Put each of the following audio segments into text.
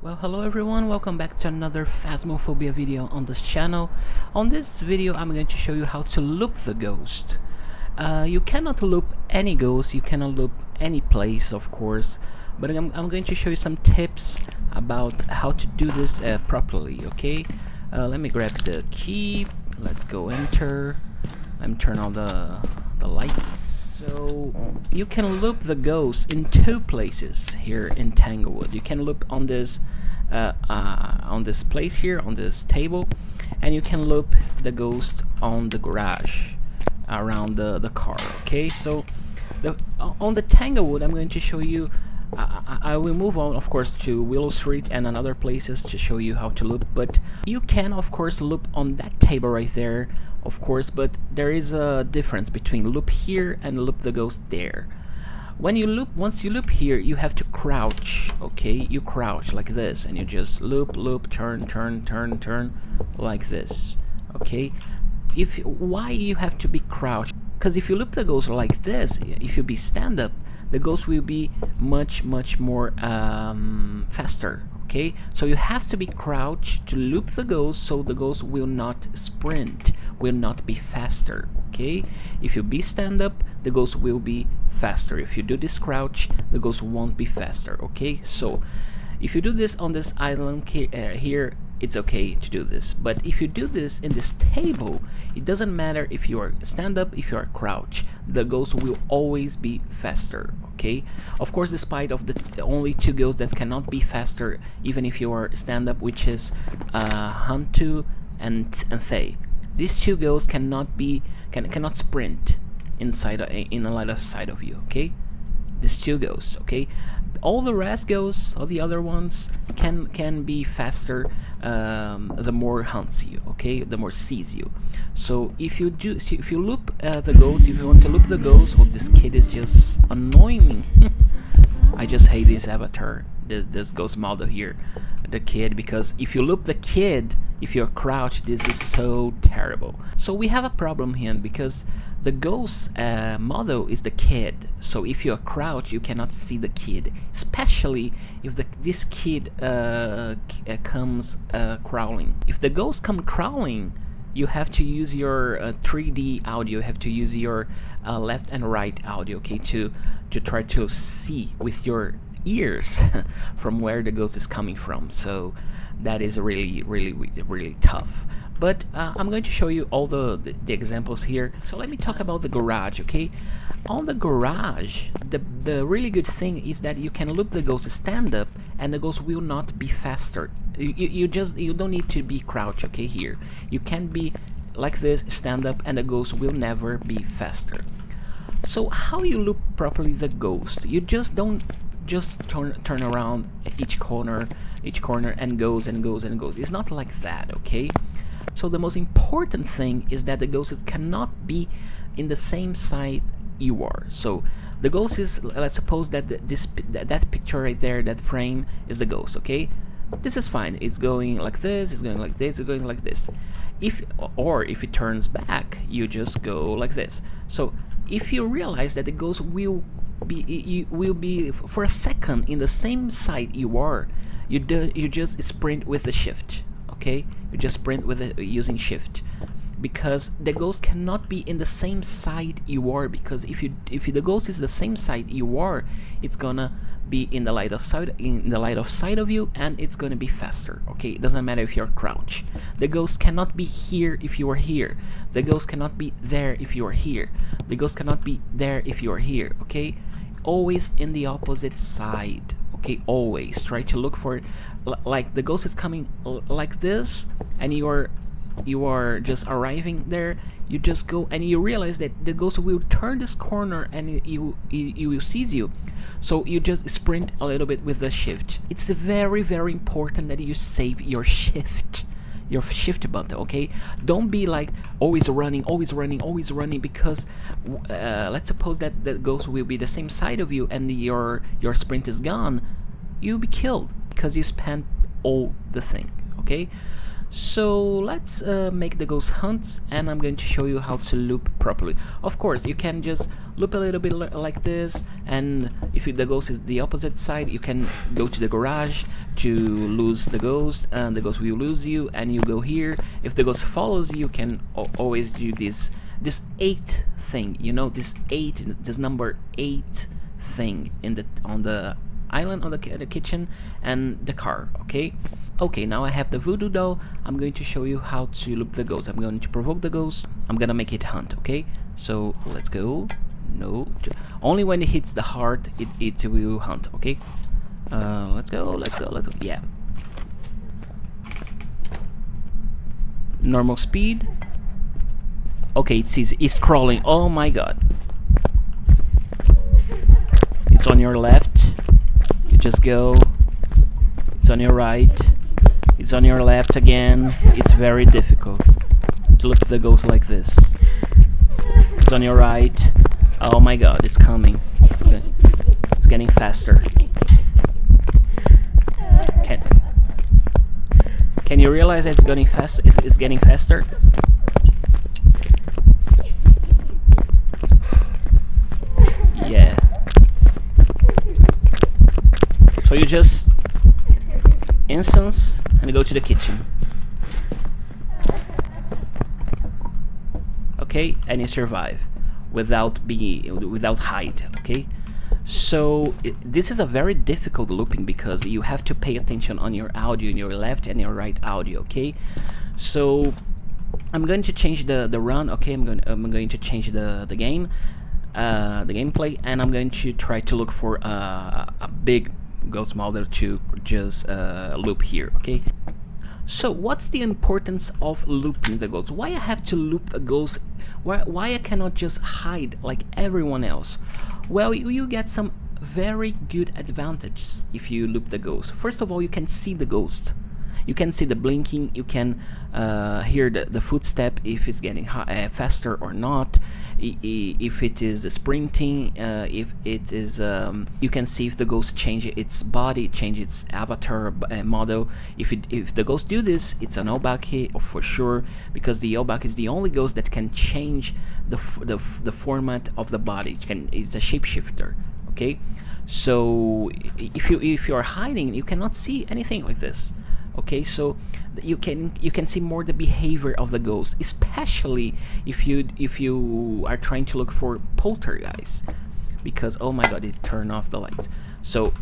Well, hello everyone, welcome back to another Phasmophobia video on this channel. On this video I'm going to show you how to loop the ghost. You cannot loop any ghost, you cannot loop any place, of course, but I'm going to show you some tips about how to do this properly, okay? Let me grab the key, let's go enter, let me turn on the lights. So you can loop the ghost in two places here in Tanglewood. You can loop on this place here, on this table, and you can loop the ghost on the garage around the car. Okay, so on the Tanglewood, I'm going to show you. I will move on, of course, to Willow Street and other places to show you how to loop, but you can, of course, loop on that table right there, of course, but there is a difference between loop here and loop the ghost there. When you loop, once you loop here, you have to crouch, okay? You crouch like this, and you just loop, turn, like this, okay? Why you have to be crouched? Because if you loop the ghost like this, if you be stand up, the ghost will be much more faster, okay? So you have to be crouched to loop the ghost, so the ghost will not sprint, will not be faster, okay? If you be stand up, the ghost will be faster. If you do this crouch, the ghost won't be faster, okay? So if you do this on this island here, it's okay to do this, but if you do this in this table, it doesn't matter if you are stand up, if you are crouch, the ghost will always be faster, okay? Of course, despite of the only two ghosts that cannot be faster, even if you are stand up, which is Hantu and Thay. These two ghosts cannot sprint inside in a line of sight of you, okay? These two ghosts, okay? All the rest ghosts, all the other ones can be faster the more hunts you, okay? The more sees you. So if you loop the ghost, if you want to loop the ghost, oh, this kid is just annoying me. I just hate this avatar, this ghost model here, the kid, because if you loop the kid, if you're crouched, this is so terrible. So we have a problem here because the ghost model is the kid. So if you're crouched, you cannot see the kid, especially if this kid comes crawling. If the ghost come crawling, you have to use your 3D audio, you have to use your left and right audio, okay, to try to see with your ears from where the ghost is coming from. So that is really tough. But I'm going to show you all the examples here. So let me talk about the garage, okay? On the garage, the really good thing is that you can loop the ghost stand up and the ghost will not be faster. You don't need to be crouched, okay? Here you can be like this, stand up, and the ghost will never be faster. So how you loop properly the ghost? You just don't turn around each corner and goes. It's not like that, okay? So the most important thing is that the ghosts cannot be in the same side you are. So the ghost is, let's suppose that that picture right there, that frame is the ghost, okay? This is fine. It's going like this, it's going like this, it's going like this. If it turns back, you just go like this. So if you realize that the ghost will be for a second in the same side you are, you just sprint with the shift, okay? You just sprint with it using shift, because the ghost cannot be in the same side you are, because if the ghost is the same side you are, it's gonna be in the light of sight of you, and it's gonna be faster, okay? It doesn't matter if you're crouched. The ghost cannot be here if you are here. The ghost cannot be there if you are here. The ghost cannot be there if you are here, okay? Always in the opposite side, okay? Always try to look for it, like the ghost is coming like this, and you are just arriving there. You just go and you realize that the ghost will turn this corner and you will seize you. So you just sprint a little bit with the shift. It's very important that you save your shift button, okay? Don't be like always running, because let's suppose that the ghost will be the same side of you and your sprint is gone. You'll be killed because you spent all the thing, okay? So let's make the ghost hunt, and I'm going to show you how to loop properly. Of course, you can just loop a little bit like this, and if the ghost is the opposite side, you can go to the garage to lose the ghost, and the ghost will lose you, and you go here. If the ghost follows you, you can always do this 8 thing, you know, this number 8 thing on the island, on the kitchen and the car. Okay, now I have the voodoo doll. I'm going to show you how to loop the ghost. I'm going to provoke the ghost. I'm gonna make it hunt. Okay, so let's go. No, only when it hits the heart it will hunt. Okay, let's go. Yeah, normal speed. Okay, it's crawling. Oh my god, it's on your left. You just go. It's on your right. It's on your left again. It's very difficult to loop the ghost like this. It's on your right. Oh my god, it's coming. It's getting faster. Can you realize it's getting fast? It's getting faster. Yeah. So you just instance and go to the kitchen. Okay, and you survive without hide. Okay, so this is a very difficult looping because you have to pay attention on your audio, in your left and your right audio. Okay, so I'm going to change the run. Okay, I'm going to change the game, the gameplay, and I'm going to try to look for a big ghost model to just loop here. Okay, so what's the importance of looping the ghost? Why I have to loop a ghost? Why I cannot just hide like everyone else? Well, you get some very good advantages if you loop the ghost. First of all, you can see the ghost. You can see the blinking, you can hear the footstep, if it's getting faster or not, if it is sprinting, if it is, you can see if the ghost changes its body, change its avatar model. If the ghost do this, it's an obake for sure, because the obake is the only ghost that can change the format of the body. It's a shapeshifter. Okay, so if you are hiding, you cannot see anything like this. Okay, so you can see more the behavior of the ghost, especially if you are trying to look for poltergeist, because oh my god, it turned off the lights. So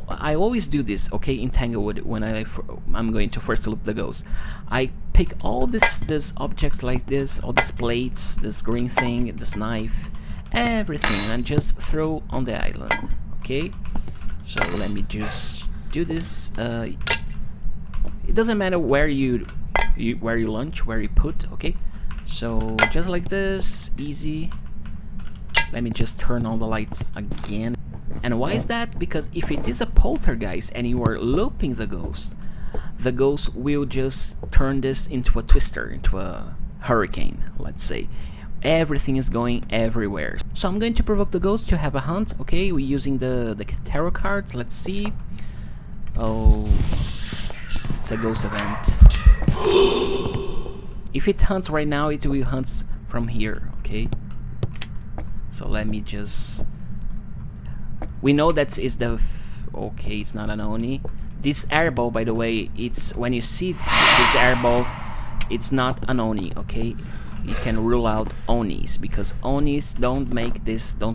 I always do this, okay, in Tanglewood when I'm going to first loop the ghost. I pick all this objects like this, all these plates, this green thing, this knife, everything, and just throw on the island. Okay, so let me just do this. It doesn't matter where you launch, where you put. Okay, so just like this, easy. Let me just turn on the lights again. And why is that? Because if it is a poltergeist and you are looping the ghost will just turn this into a twister, into a hurricane, let's say. Everything is going everywhere. So I'm going to provoke the ghost to have a hunt. Okay, we're using the tarot cards. Let's see. Oh, it's a ghost event. If it hunts right now, it will hunt from here. Okay, so let me just, we know that is the okay, it's not an Oni. This airball, by the way, it's when you see this airball, it's not an Oni. Okay, you can rule out Onis, because Onis don't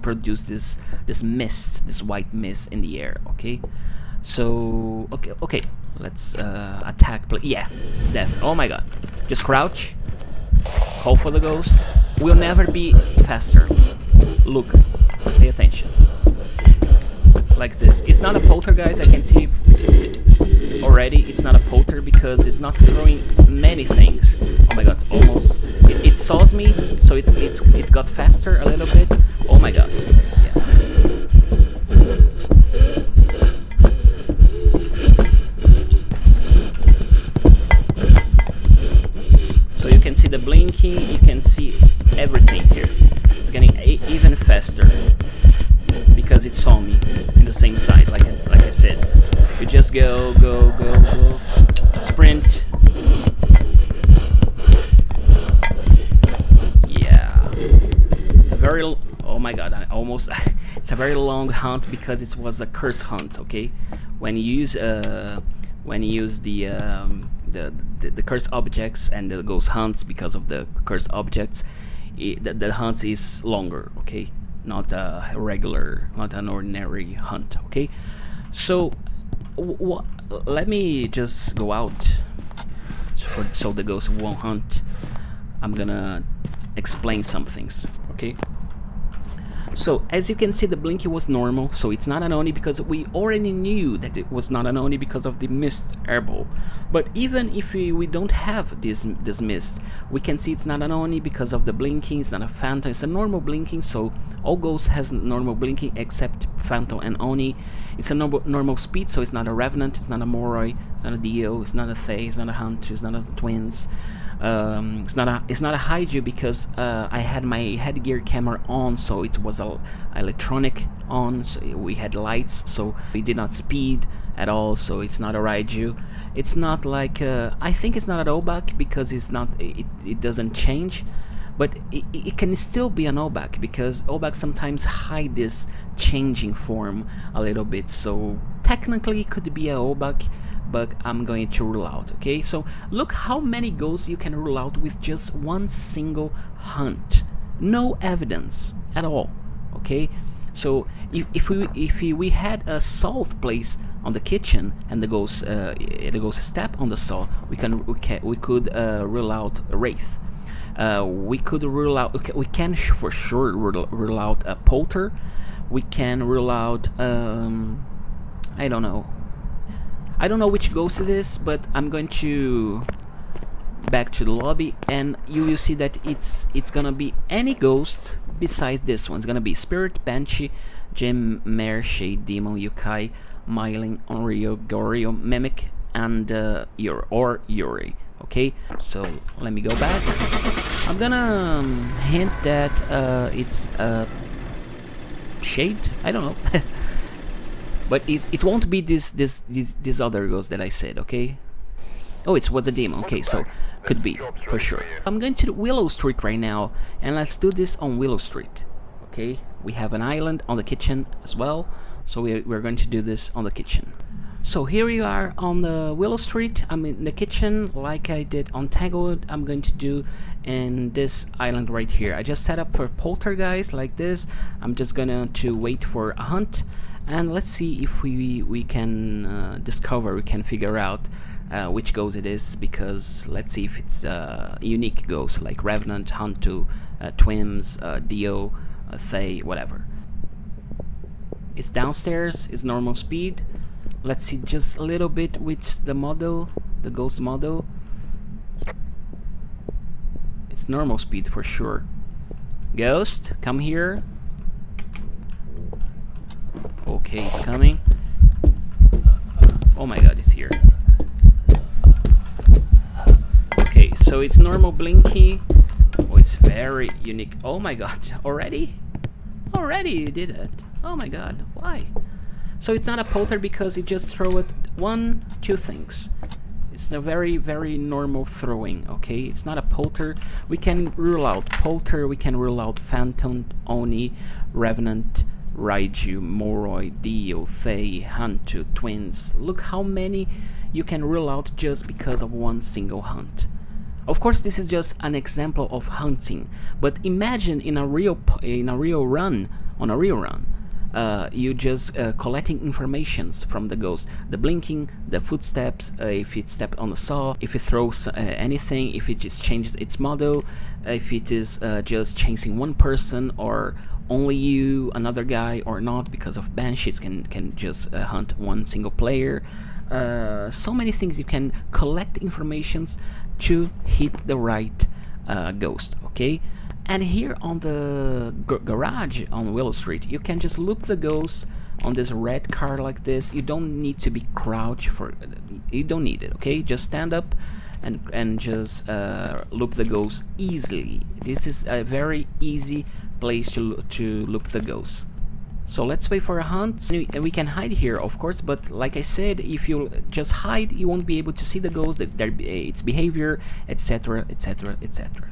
produce this mist, this white mist in the air. Okay, so okay, let's attack. Yeah, death. Oh my god, just crouch, call for the ghost. Will never be faster. Look, pay attention. Like this. It's not a poltergeist, I can see already. It's not a polter because it's not throwing many things. Oh my god, it's almost, it saws me, so it got faster a little bit. Oh my god. Yeah. So you can see the blinking, you can see everything here. It's getting even faster because it saw me in the same side, like I said. You just go, sprint, very oh my god, I almost it's a very long hunt because it was a curse hunt. Okay, when you use the cursed objects and the ghost hunts because of the cursed objects, the hunt is longer. Okay, not a regular, not an ordinary hunt. Okay, so let me just go out so the ghost won't hunt. I'm gonna explain some things. Okay, so as you can see, the blinking was normal, so it's not an Oni because we already knew that it was not an Oni because of the mist airball. But even if we don't have this mist, we can see it's not an Oni because of the blinking. It's not a Phantom, it's a normal blinking. So all ghosts has normal blinking except Phantom and Oni. It's a normal speed, so it's not a Revenant, it's not a Moroi, it's not a Dio, it's not a Thay, it's not a Hunt, it's not a Twins. It's not a Haiju because I had my headgear camera on, so it was a electronic on, so we had lights, so we did not speed at all, so it's not a Raiju. It's not like I think it's not an Obak because it's not, it doesn't change, but it can still be an Obak because Obak sometimes hide this changing form a little bit, so technically it could be a Obak, but I'm going to rule out. Okay, so look how many ghosts you can rule out with just one single hunt, no evidence at all. Okay, so if we had a salt place on the kitchen and the ghost step on the salt, we could rule out a wraith. We could rule out. Okay, we can for sure rule out a polter. We can rule out I don't know which ghost it is, but I'm going to back to the lobby and you will see that it's gonna be any ghost besides this one. It's gonna be Spirit, Banshee, Gem, Mare, Shade, Demon, Yokai, Myling, Onryo, Goryo, Mimic, and Yuri. Okay, so let me go back. I'm gonna hint that it's Shade. I don't know. But it won't be this other ghost that I said, okay? Oh, it was a demon, okay, so could be, for sure. I'm going to Willow Street right now, and let's do this on Willow Street, okay? We have an island on the kitchen as well, so we're going to do this on the kitchen. So here you are on the Willow Street. I'm in the kitchen, like I did on Tanglewood. I'm going to do in this island right here. I just set up for poltergeist like this. I'm just gonna wait for a hunt. And let's see if we can discover, we can figure out which ghost it is, because let's see if it's a unique ghost like Revenant, Hantu, Twins, Dio, Thay, whatever. It's downstairs, it's normal speed. Let's see just a little bit with the model, the ghost model. It's normal speed for sure. Ghost, come here. Okay, it's coming. Oh my god, it's here. Okay, so it's normal blinky. Oh, it's very unique. Oh my god, already? Already you did it. Oh my god, why? So it's not a polter because you just throw it two things. It's a very, very normal throwing, okay? It's not a polter. We can rule out polter, we can rule out Phantom, Oni, Revenant, Raiju, Moroi, Dio, Thay, Hantu, Twins. Look how many you can rule out just because of one single hunt. Of course, this is just an example of hunting, but imagine in a real run, you just collecting informations from the ghost, the blinking, the footsteps, if it stepped on the saw, if it throws anything, if it just changes its model, if it is just chasing one person or only you, another guy, or not, because of banshees can just hunt one single player. So many things you can collect informations to hit the right ghost, okay? And here on the garage on Willow Street, you can just loop the ghost on this red car like this. You don't need to be crouched you don't need it, okay? Just stand up and just loop the ghost easily. This is a very easy place to loop the ghost. So let's wait for a hunt, and we can hide here, of course, but like I said, if you just hide, you won't be able to see the ghost, its behavior, etc, etc, etc.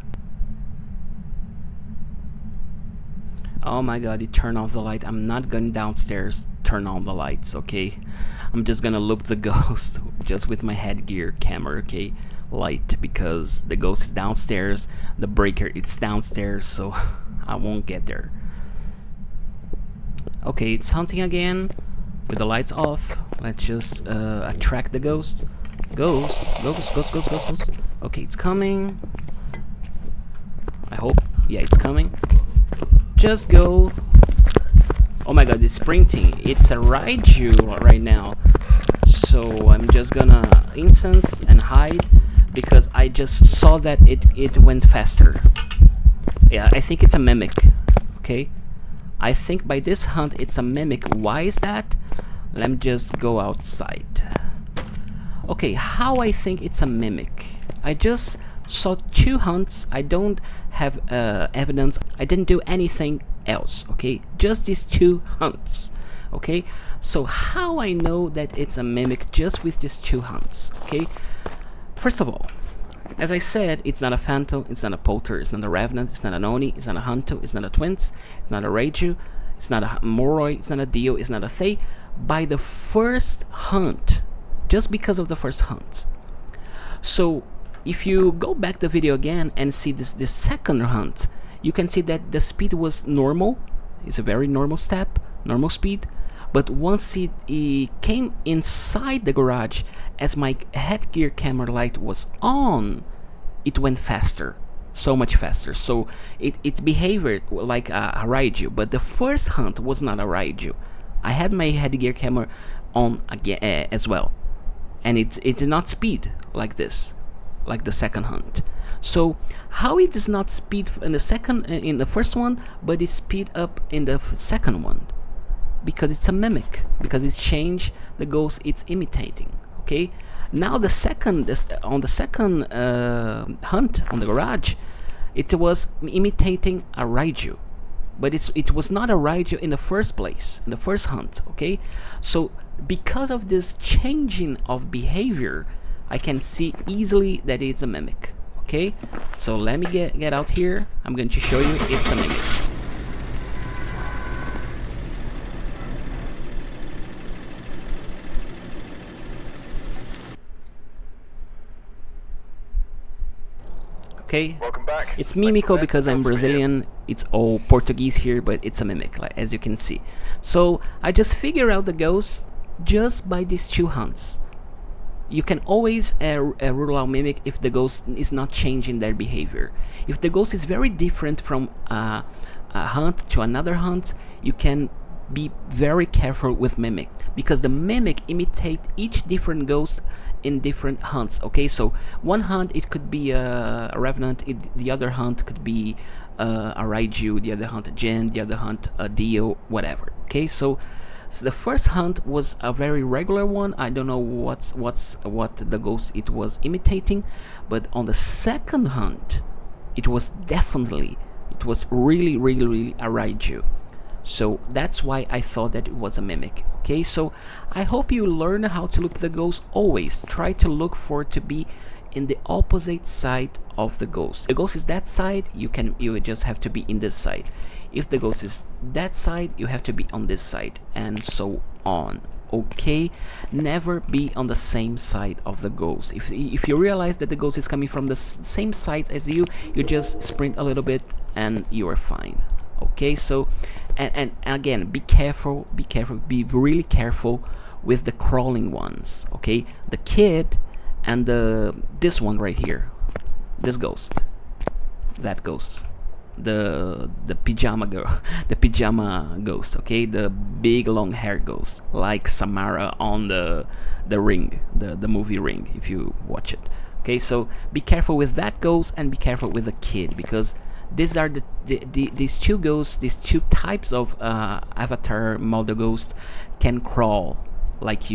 Oh my god, it turned off the light. I'm not going downstairs, turn on the lights, okay? I'm just gonna loop the ghost just with my headgear camera, okay? Light, because the ghost is downstairs, the breaker it's downstairs, so I won't get there. Okay, it's hunting again with the lights off. Let's just attract the ghost. Ghost. Okay, it's coming. I hope. Yeah, it's coming. Just go. Oh my god, it's sprinting. It's a Raiju right now. So I'm just gonna instance and hide because I just saw that it went faster. Yeah, I think it's a mimic. Okay? I think by this hunt it's a mimic. Why is that? Let me just go outside. Okay, how I think it's a mimic. I just saw 2 hunts. I don't have evidence. I didn't do anything else, okay? Just these 2 hunts, okay? So how I know that it's a mimic just with these 2 hunts, okay? First of all, as I said, it's not a Phantom, it's not a Polter, it's not a Revenant, it's not an Oni, it's not a Hunto, it's not a Twins, it's not a Raiju, it's not a Moroi, it's not a Dio, it's not a Thay. By the first hunt, just because of the first hunt. So if you go back the video again and see this second hunt, you can see that the speed was normal. It's a very normal step, normal speed. But once it came inside the garage, as my headgear camera light was on, it went faster, so much faster. So it behaved like a Raiju, but the first hunt was not a Raiju. I had my headgear camera on again as well, and it did not speed like this, like the second hunt. So how it does not speed in the first one, but it speed up in the second one? Because it's a mimic, because it's changed the ghost it's imitating. Okay, now on the second hunt on the garage, it was imitating a Raiju, but it was not a Raiju in the first place, in the first hunt. Okay, so because of this changing of behavior, I can see easily that it's a mimic. Okay, so let me get out here. I'm going to show you it's a mimic. Okay, welcome back. It's Mimico because I'm Brazilian. It's all Portuguese here, but it's a mimic, like, as you can see. So I just figure out the ghost just by these 2 hunts. You can always rule out mimic if the ghost is not changing their behavior. If the ghost is very different from a hunt to another hunt, you can be very careful with mimic, because the mimic imitate each different ghost in different hunts. Okay, so one hunt it could be a Revenant, the other hunt could be a Raiju, the other hunt a Jin, the other hunt a Dio, whatever. Okay, so the first hunt was a very regular one. I don't know what the ghost it was imitating, but on the second hunt, it was really a Raiju. So that's why I thought that it was a mimic. Okay, so I hope you learn how to look at the ghost. Always try to look for it to be in the opposite side of the ghost. The ghost is that side, you just have to be in this side. If the ghost is that side, you have to be on this side, and so on. Okay, never be on the same side of the ghost. If you realize that the ghost is coming from the same side as you just sprint a little bit and you are fine. Okay, so and again, be careful, be really careful with the crawling ones. Okay, the kid and this one right here, this ghost, that ghost, the pajama girl, the pajama ghost. Okay, the big long hair ghost, like Samara on the Ring, the movie Ring, if you watch it. Okay, so be careful with that ghost and be careful with the kid, because these are these 2 ghosts, these 2 types of avatar model ghosts can crawl like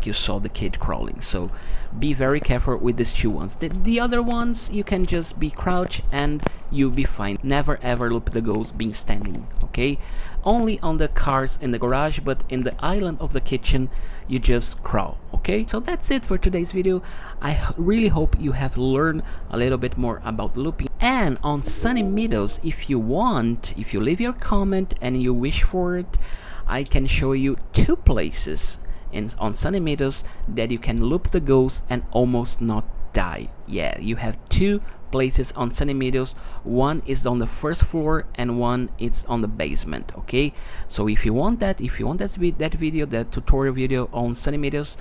you saw the kid crawling. So be very careful with these two ones. The other ones you can just be crouch and you'll be fine. Never ever loop the ghost being standing, okay? Only on the cars in the garage, but in the island of the kitchen you just crawl, okay? So that's it for today's video. I really hope you have learned a little bit more about looping. And on Sunny Meadows, if you want, if you leave your comment and you wish for it, I can show you 2 places on Sunny Meadows that you can loop the ghost and almost not die. Yeah, you have 2 places on Sunny Meadows. One is on the first floor and one is on the basement, okay? So if you want that, that video, that tutorial video on Sunny Meadows,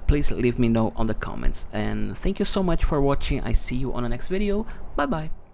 please leave me know on the comments. And thank you so much for watching. I see you on the next video. Bye bye.